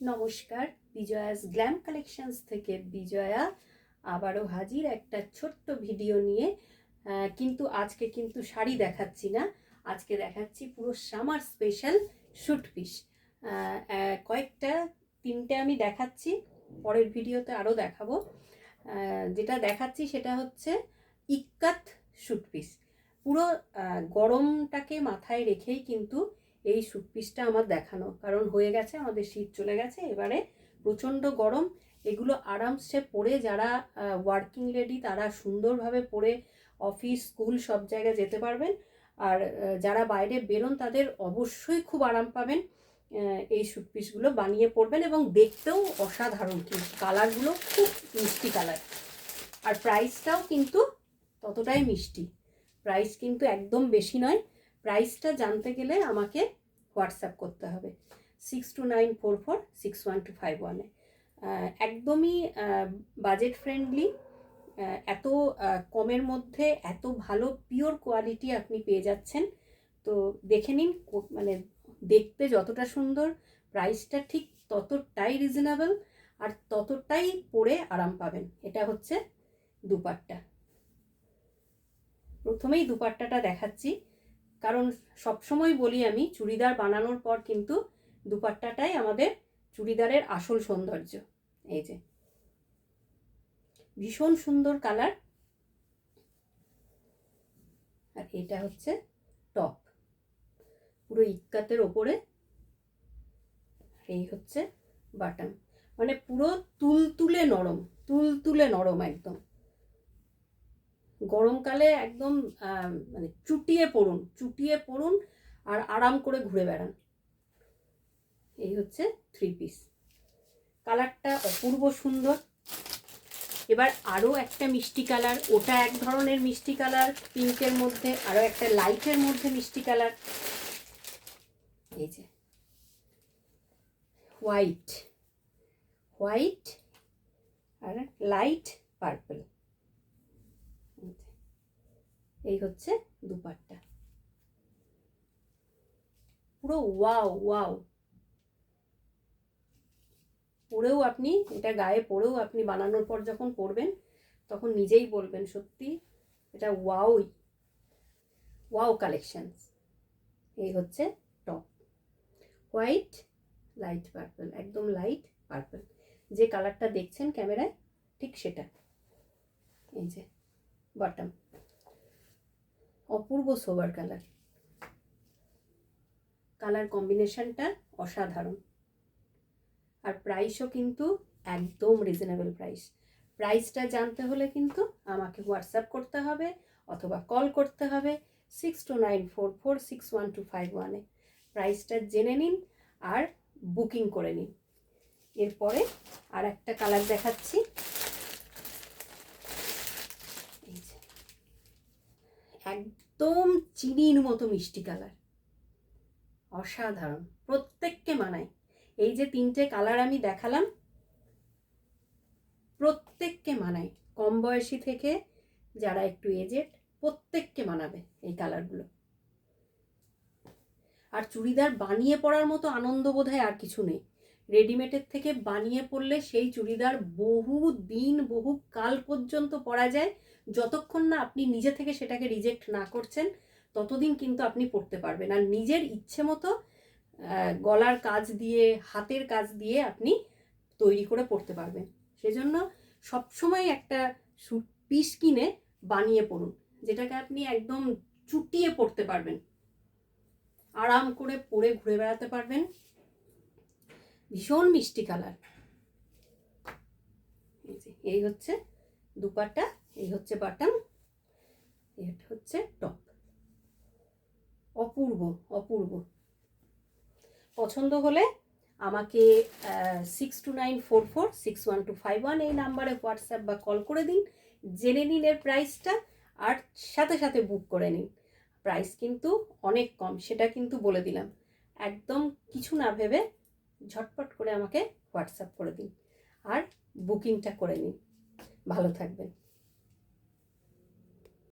নমস্কার, বিজয়াস glam collections থেকে বিজয়া আবারও হাজির একটা ছোট্ট ভিডিও নিয়ে। কিন্তু আজকে কিন্তু শাড়ি দেখাচ্ছি না, আজকে দেখাচ্ছি পুরো সামার স্পেশাল শুট পিস। কয়েকটা তিনটে আমি দেখাচ্ছি, পরের ভিডিওতে আরও দেখাবো। যেটা দেখাচ্ছি সেটা হচ্ছে ইক্কাত শুট পিস। পুরো গরমটাকে মাথায় রেখেই কিন্তু এই শুট পিসটা আমার দেখানো, কারণ হয়ে গেছে আমাদের শীত চলে গেছে, এবারে প্রচণ্ড গরম। এগুলো আরামসে পরে যারা ওয়ার্কিং লেডি তারা সুন্দরভাবে পরে অফিস স্কুল সব জায়গায় যেতে পারবেন। আর যারা বাইরে বেরোন তাদের অবশ্যই খুব আরাম পাবেন। এই শুট পিসগুলো বানিয়ে পরবেন এবং দেখতেও অসাধারণ, কিন্তু কালারগুলো খুব মিষ্টি কালার। আর প্রাইসটাও কিন্তু ততটাই মিষ্টি, প্রাইস কিন্তু একদম বেশি নয়। প্রাইসটা জানতে গেলে আমাকে হোয়াটসঅ্যাপ করতে হবে 6294461251-এ। একদমই বাজেট ফ্রেন্ডলি, এত কমের মধ্যে এত ভালো পিওর কোয়ালিটি আপনি পেয়ে যাচ্ছেন। তো দেখে নিন, মানে দেখতে যতটা সুন্দর, প্রাইসটা ঠিক ততটাই রিজনেবল আর ততটাই পরে আরাম পাবেন। এটা হচ্ছে দুপাট্টা। প্রথমেই দুপাট্টাটা দেখাচ্ছি, কারণ সবসময় বলি আমি চুড়িদার বানানোর পর কিন্তু দুপাট্টাটাই আমাদের চুড়িদারের আসল সৌন্দর্য। এই যে ভীষণ সুন্দর কালার। আর এটা হচ্ছে টপ, পুরো ইক্কাতের ওপরে। এই হচ্ছে বাটন, মানে পুরো তুলতুলে নরম, তুলতুলে নরম একদম। গরমকালে একদম মানে চুটিয়ে পড়ুন আর আরাম করে ঘুরে বেড়ান। এই হচ্ছে থ্রি পিস, কালারটা অপূর্ব সুন্দর। এবার আরও একটা মিষ্টি কালার, ওটা এক ধরনের মিষ্টি কালার পিঙ্কের মধ্যে, আরও একটা লাইটের মধ্যে মিষ্টি কালার। এই যে হোয়াইট আর লাইট পার্পল। এই হচ্ছে দুপাট্টা, পুরো ওয়াও। পরেও আপনি এটা গায়ে পরেও আপনি বানানোর পর যখন পরবেন তখন নিজেই বলবেন সত্যি এটা ওয়াও কালেকশনস। এই হচ্ছে টপ, হোয়াইট লাইট পার্পল, একদম লাইট পার্পল, যে কালারটা দেখছেন ক্যামেরায় ঠিক সেটা। এই যে বটম, অপূর্ব সোবার কালার কম্বিনেশনটা অসাধারণ। আর প্রাইসও কিন্তু একদম রিজনেবল প্রাইসটা জানতে হলে কিন্তু আমাকে হোয়াটসঅ্যাপ করতে হবে অথবা কল করতে হবে 6294461251-এ। প্রাইসটা জেনে নিন আর বুকিং করে নিন। এরপরে আর একটা কালার দেখাচ্ছি, একদম চিনির মতো মিষ্টি কালার, অসাধারণ, প্রত্যেককে মানায়। এই যে তিনটে কালার আমি দেখালাম প্রত্যেককে মানায়, কম বয়সী থেকে যারা একটু এজেড প্রত্যেককে মানাবে এই কালারগুলো। আর চুড়িদার বানিয়ে পরার মতো আনন্দ বোধহয় আর কিছু নেই। রেডিমেডের থেকে বানিয়ে পরলে সেই চুড়িদার বহু দিন বহু কাল পর্যন্ত পরা যায়। যতক্ষণ না আপনি নিজে থেকে সেটাকে রিজেক্ট না করছেন ততদিন কিন্তু আপনি পরতে পারবেন। আর নিজের ইচ্ছে মতো গলার কাজ দিয়ে হাতের কাজ দিয়ে আপনি তৈরি করে পরতে পারবেন। সেজন্য সবসময় একটা শুট পিস কিনে বানিয়ে পরুন, যেটাকে আপনি একদম চুটিয়ে পরতে পারবেন, আরাম করে পরে ঘুরে বেড়াতে পারবেন। ভীষণ মিষ্টি কালার। এই হচ্ছে দুপাট্টা, এই হচ্ছে বাটন, এটা হচ্ছে টপ। অপূর্ব। পছন্দ হলে আমাকে 6294461251 এই নাম্বারে হোয়াটসঅ্যাপ বা কল করে দিন, জেনে নিন এর প্রাইসটা, আর সাথে বুক করে নিন। প্রাইস কিন্তু অনেক কম, সেটা কিন্তু বলে দিলাম। একদম কিছু না ভেবে ঝটপট করে আমাকে হোয়াটসঅ্যাপ করে দিন আর বুকিংটা করে নিন। ভালো থাকবেন।